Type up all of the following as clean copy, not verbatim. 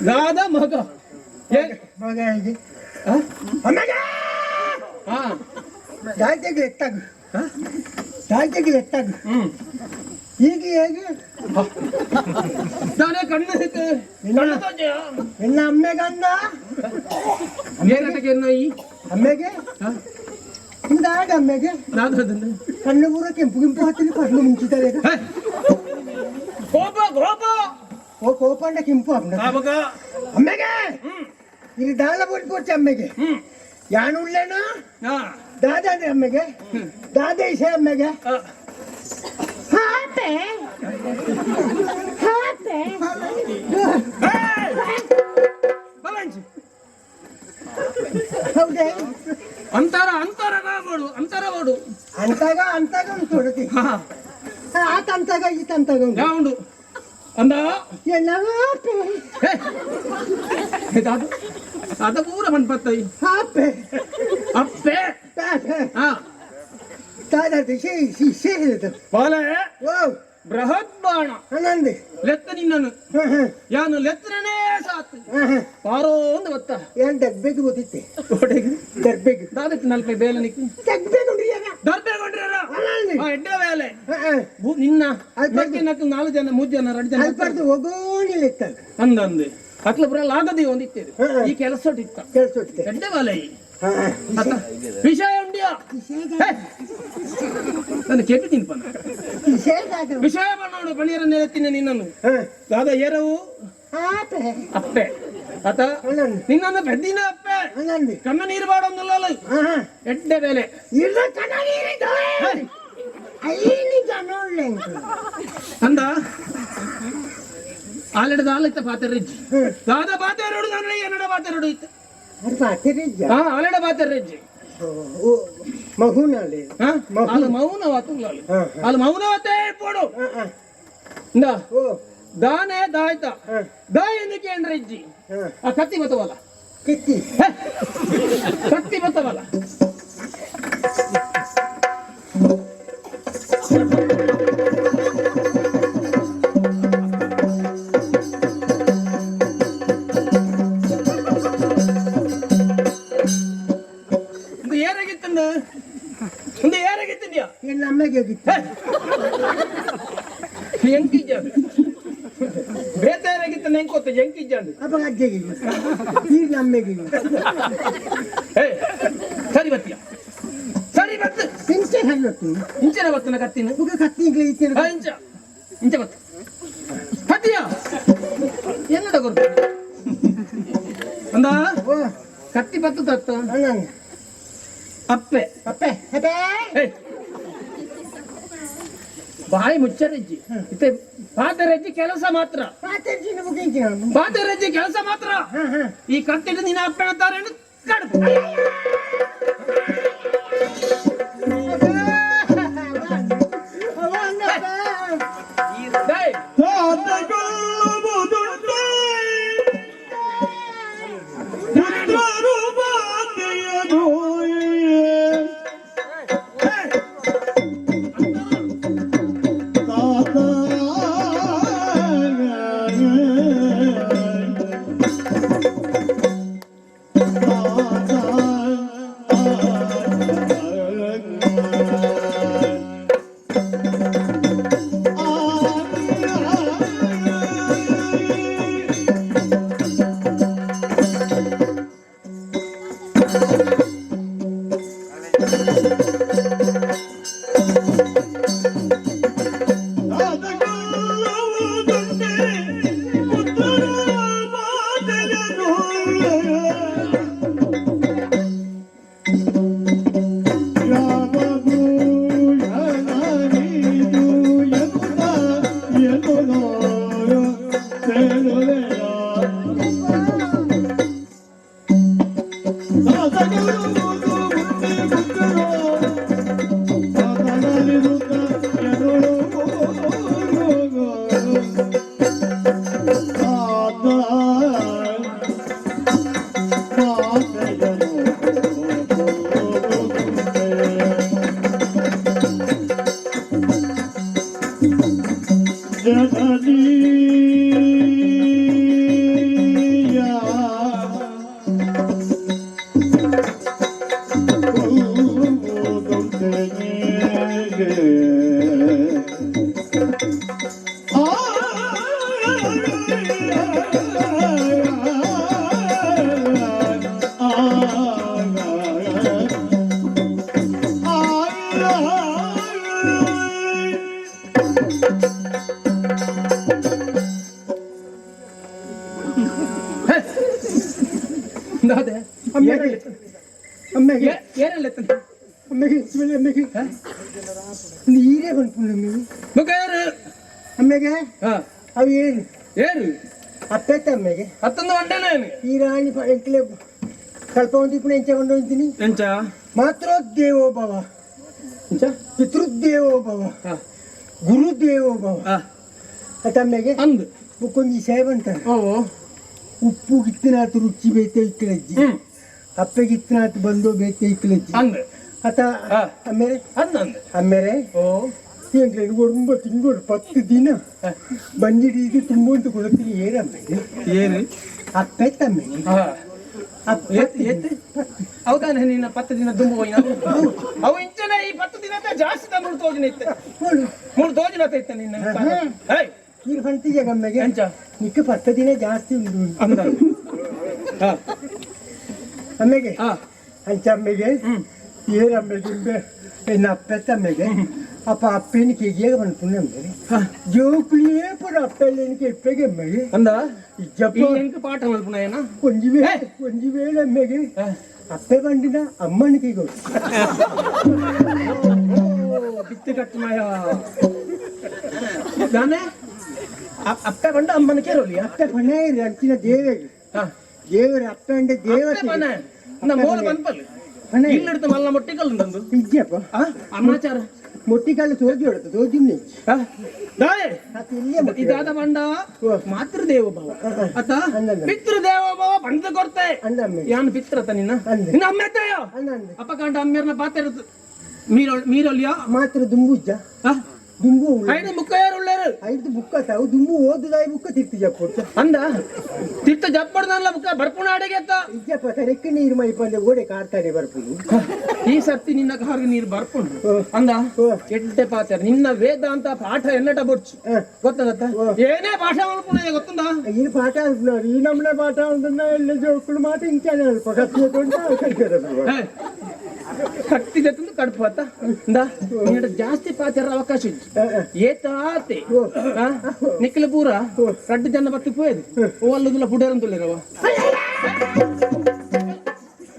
दादा मग ಹೀಗೆ ಹೇಗೆ ನಾನೇ ಕಣ್ಣು ನಿನ್ನ ಅಮ್ಮೆಗಂದ ಈ ಅಮ್ಮೆಗೆ ಆಗ ಅಮ್ಮೆಗೆ ಕಣ್ಣು ಪೂರ ಕೆಂಪು ಕೆಂಪು ಹತ್ತಿನ ಕಣ್ಣು ಮುಂಚಿದ್ದಾರೆ ಓ ಕೋಪ ಅಂಡ ಕೆಂಪು ಅಮ್ಮೆಗೆ ಇಲ್ಲಿ ದಾಳ ಬೋಲ್ಪೋರ್ಚೆ ಅಮ್ಮೆಗೆ ಯಾನು ಉಳ್ಳೇನು ದಾದ ಅಂದ್ರೆ ಅಮ್ಮೆಗೆ ದಾದ ಇಸೆ ಅಮ್ಮೆಗೆ ಹೌದೇ ಅಂತಾರ ಅಂತಾರ ಮಾಡು ಅಂತಾರ ಮಾಡು ಅಂತಾಗ ಉಂಟು ಆತ ಅಂತಾಗ ಈತ ಅಂತಾಗ ಉಂಟು ಅಂದ ಅದ ಪೂರ ಮನ್ಪತ್ತೈ ಅಪ್ಪೆ ಅಪ್ಪೆ ಬೃಹತ್ ಬಾಣ ಲೆತ್ತ ನಿನ್ನನು ಯಾನು ಲೆತ್ತನೇ ಸಾತ್ ಪಾರೋ ಒಂದು ಗೊತ್ತ ಏನ್ ದಗ್ಬೇಕು ಗೊತ್ತಿತ್ತೆ ದರ್ಬೇಕು ದಾದಕ್ಕೆ ನಲ್ಪೈ ಬೇಲೆ ನಿಕ್ಕಿ ದರ್ಬೇಗೊಂಡ್ರ ಎಡ್ಡ ಬೇಲೆ ನಿನ್ನ ನಕ್ಕು 4 ಜನ 3 ಜನ 2 ಜನ ಅಲ್ಪಡ್ದು ಹೋಗೋಣಿ ಲೆತ್ತ ಅಂದಂದೆ ಅಕ್ಲ ಬರಲ್ಲ ಆಗದೆ ಒಂದಿತ್ತೇವೆ ಈ ಕೆಲಸ ಎಡ್ಡ ಬೇಲೆ ವಿಷಯ ಉಂಡಿಯಾ ನಾನು ಕೆಟ್ಟು ತಿನ್ಪನ ವಿಷಯ ಮಾಡೋಡು ಪಣೀರ ನೆಲೆತ್ತಿನ ನಿನ್ನನ್ನು ದಾದ ಎರವು ಅಪ್ಪೆ ಆತ ನಿನ್ನ ಬೆದ್ದಿನ ಅಪ್ಪೆ ಕಣ್ಣ ನೀರು ಬಾಡೊಂದಿಲ್ಲ ಎಡ್ಡ ಬೆಲೆ ಅಂದ ಆಲೆಡ ದಾಲಿತ್ತ ಪಾತೆರಜ್ಜಿ ದಾದ ಪಾತೆರೋಡು ನಾನು ಏನಡ ಪಾತೆರೋಡು ಇತ್ತು ಆಲೆಡ ಪಾತೆರಜ್ಜಿ ಮೌನವತ್ತೇ ಪೋಡು ದಾನೆ ದಾಯ್ತ ದಾಯನಿಗೆ ಏನ್ರಜ್ಜಿ ಆ ಕತ್ತಿ ಬತ್ತವಲ್ಲ ಕತ್ತಿ ಬತ್ತವಲ್ಲ ಬೇತಾರಾಗಿತ್ತ ನೆಂಕೋತ ಎಂಕಿಜ್ಜಂಡು ಈಗ ನಮ್ಮೆಗೆ ಸರಿ ಬತ್ತೀಯ ಸರಿ ಬತ್ತು ಇಂಚನ ಬತ್ತನ ಕತ್ತಿನ ಕತ್ತಿ ಇಂಚ ಇಂಚ ಬತ್ತು ಕತ್ತಿಯ ಏನಡ ಗೊತ್ತು ಅಂದ ಕತ್ತಿ ಬತ್ತು ತತ್ತ ಅಪ್ಪೆ ಅಪ್ಪೆ ಬಾಯಿ ಮುಚ್ಚರಜ್ಜಿ ಇತ್ತೆ ಪಾತರಜ್ಜಿ ಕೆಲಸ ಮಾತ್ರ ಪಾತರಜ್ಜಿ ಕೆಲಸ ಮಾತ್ರ ಈ ಕತ್ತಿಟ್ಟು ನಿನ್ನ ಅಪ್ಪ ಹೇಳ್ತಾರೆ ಕಡುಪು ನೀರೇ ಬಂತು ಅಮ್ಮೆಗೆ ಅವು ಏನು ಏನು ಅಪ್ಪೈತೆ ಅಮ್ಮೆಗೆ ಹತ್ತೊಂದು ಗಂಟೆನೇ ಈ ರಾಣಿ ಎಂಟ್ಲೆ ಸ್ವಲ್ಪ ಒಂದು ಇಪ್ಪು ಎಂಚ ಕೊಂಡು ಹೋಗ್ತೀನಿ ಎಂಚ ಮಾತೃದೇವೋ ಭವ ಪಿತೃದೇವೋ ಭವ ಗುರುದೇವೋ ಭವ ಅಮ್ಮೆಗೆ ಅಂದು ಮುಕ್ಕೊಂದು ಸೇವೆ ಅಂತಾರೆ ಉಪ್ಪು ಗಿತ್ತಿನಾತು ರುಚಿ ಬೇತೆ ಇಕ್ಕಲಜ್ಜಿ ಅಪ್ಪೆಗೆ ಇತ್ತಿನಾತು ಬಂದು ಬೇತೆ ಇಕ್ಕಲಜ್ಜಿ ಅಂದು ಅತ ಅಮ್ಮೇಲೆ ಅಂದು ಅಮ್ಮೇಲೆ ಒಂದು ತಿಂಗಳು 10 ದಿನ ಬಂದಿದ್ದು ತುಂಬ ಅಂತ ಕೊಡ್ತೀನಿ ಏನಮ್ಮಗೆ ಏನು ಅಪ್ಪೆ ತಮ್ಮೆಗೆ ಹೌದಾನೆ ನಿನ್ನ 10 ದಿನ ತುಂಬ ಹೋಯ್ನ ಅವು ಇಂಚನೆ ಈ 10 ದಿನ ಜಾಸ್ತಿ ತಂದು ತೋಜನ ಇತ್ತೆ 3 ತೋಜನ ಇತ್ತೆ ನಿನ್ನ ನೀರು ಹೊಂಟಿಗೆ ಗಮ್ಮೆಗೆ ಎಂಚ ನಿಕ್ಕ 10 ದಿನ ಜಾಸ್ತಿ ಉಂಟು ಅಂದ ಅಮ್ಮೆಗೆ ಅಂಚ ಅಮ್ಮೆಗೆ ಏನಮ್ಮೆಗೆ ಎನ್ನ ಅಪ್ಪೆ ತಮ್ಮೆಗೆ ಅಪ್ಪ ಅಪ್ಪೆನಿಗೆ ಹೇಗೆ ಬಂದ್ಕೊಂಡು ಅಮ್ಮೆಗೆ ಜೋಕುಳಿಯೇ ಪುರ ಅಪ್ಪೆಲ್ಲನಿಗೆ ಎಪ್ಪೆಗೆ ಅಮ್ಮೆಗೆ ಅಂದ ಇಜ್ಜಪ್ಪ ಎಂಕ ಪಾಠ ಮಲ್ಪುನ ಏನ ಒಂಜಿ ವೇಳೆ ಅಮ್ಮೆಗೆ ಅಪ್ಪೆ ಬಂದಿನ ಅಮ್ಮನಿಗೆ ಗೊತ್ತು ಬಿತ್ತು ಕಟ್ಟುಮಾಯ ನಾನೇ ಅಪ್ಪೆ ಬಂಡ ಅಮ್ಮನ ಕೇರೋಲಿ ಅಪ್ಪೆ ಪಣೆ ಇರಿ ಅಂಚಿನ ದೇವೆಗೆ ದೇವರ ಅಪ್ಪೆ ಅಂಡೆ ದೇವತೆ ಮೂಲ ಬಂದ್ಪಲ್ಲಿ ಇಲ್ಲಿಡ್ತ ಮಲ್ಲ ಮೊಟ್ಟಿಕಲ್ಲು ತಂದು ಇಜ್ಜಪ್ಪ ಅಮ್ಮಾಚಾರ ಮೊಟ್ಟಿಕಲ್ಲು ತೋಜಿ ಹೊಡೆದು ತೋಜಿ ಇದಾದ ಬಂಡ ಮಾತೃದೇವ ಭವ ಅತ್ತ ಪಿತೃದೇವ ಭವ ಬಂದ ಕೊಡ್ತೆ ಯಾನು ಪಿತೃತ ನಿನ್ನ ನಿನ್ನ ಅಮ್ಮ ಎತ್ತಯ್ಯ ಅಪ್ಪ ಕಂಡ ಅಮ್ಮೇರ್ನ ಪಾತ್ರ ಮೀರೊಲ್ಲಿಯಾ ಮಾತ್ರ ದುಂಬುಜ್ಜ ದುಂಬು ಐದು ಮುಕ್ಕ ಯಾರು ಉಳ್ಳೇರು ಐದು ಬುಕ್ಕ ತಾವು ದುಂಬು ಓದುದಾಯಿ ಬುಕ್ಕ ತಿರ್ತಿ ಜಪ್ಪ ಅಂದ ತಿರ್ತ ಜಪ್ಪಡ್ದಲ್ಲ ಬುಕ್ಕ ಬರ್ಪುಣ ಅಡಿಗೆ ಅತ್ತ ಇಜ್ಜಪ್ಪ ಸರಕ್ಕೆ ನೀರು ಮೈಪಂದೆ ಓಡೆ ಕಾಡ್ತಾರೆ ಬರ್ಪುದು ಈ ಸರ್ತಿ ನಿನ್ನ ಕಾರ್ಗೆ ನೀರು ಬರ್ಪುಂಡು ಅಂದ ಕೆಟ್ಟ ಪಾತ್ರ ನಿನ್ನ ವೇದಾಂತ ಪಾಠ ಎನ್ನಟ ಬೊಚ್ಚು ಗೊತ್ತದತ್ತ ಏನೇ ಪಾಠ ಮಾಡ್ಪುಣ ಗೊತ್ತಂದ ಈ ಪಾಠ ಈ ನಮ್ಮನೆ ಪಾಠ ಅಂತಂದ ಎಲ್ಲ ಜೋಕುಳು ಮಾತು ಇಂಚಾನೆ ಅಲ್ಪ ಕಟ್ಟಿದೆ ತಂದು ಕಡುಪು ಅತ್ತ ನಿನ್ನ ಜಾಸ್ತಿ ಪಾತ್ರ ಅವಕಾಶ ಇತ್ತು ಏತಾತೆ ನಿಕ್ಕಲ ಪೂರ ಕಡ್ಡು ಜನ ಬತ್ತಿ ಪೋಯದು ಒಲ್ಲದುಲ್ಲ ಪುಡೇರ ಅಂತುಳ್ಳೇರವ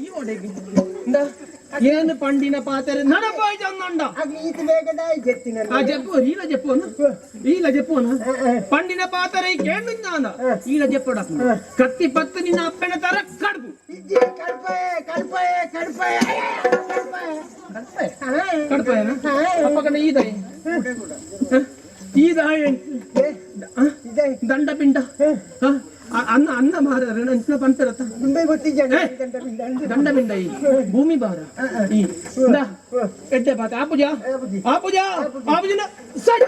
ಈ ಒಡೆಗೆ ಏನು ಪಂಡಿನ ಪಾತ್ರ ನಡಪಾಯ್ ಚಂದಂಡ ಆ ಜಪ್ಪು ಈಲ ಜಪ್ಪುವನು ಈಲ ಜಪ್ಪುವನು ಪಂಡಿನ ಪಾತ್ರ ಈ ಕೇಳು ನಾನ ಈಲ ಜಪ್ಪಡ ಕತ್ತಿ ಪತ್ತು ನಿನ್ನ ಅಪ್ಪನ ತರ ಕಡುಬು ಕಡ್ಪಾಯನ ಅಪ್ಪ ಕಂಡ ಈದಾಯಿ ಈದಾಯಿ ದಂಡ ಪಿಂಡ ಅನ್ನ ಅನ್ನ ಮಾರ ಅಂಚಿನ ಪಂತರತ್ತ ದಂಡ ಪಿಂಡ ಈ ಭೂಮಿ ಬಾರ ಈ ಎಡ್ಡೆ ಪಾತ ಆಪುಜ ಆಪುಜ ಆಪುಜನ ಸಟ್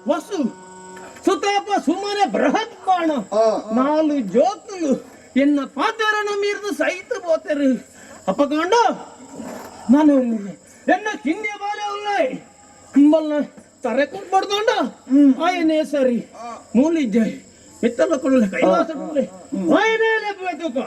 వసు సుతాప సుమన బృహత్ బాణ నాలు జ్యోతులు ఎన్న పాతరన మీరు సైత పోతారు అప్పకాండ ನಾನು ಎನ್ನ ಕಿಂದೆ ಬಾಲೆ ಉಳ್ಳಾಯ್ ಹಿಂಬಲ್ನ ತರೆ ಕುಂಟ್ಬಾರ್ದುಂಡ ಆಯನೇ ಸರಿ ಮೂಲಿಜ್ಜಾಯ್ ಮಿತ್ತಲ ಕೊಡಲೆ ಕೈಲಾಸ ಕೊಡಲೆ ಆಯನೇ ಲೆಪ್ಪ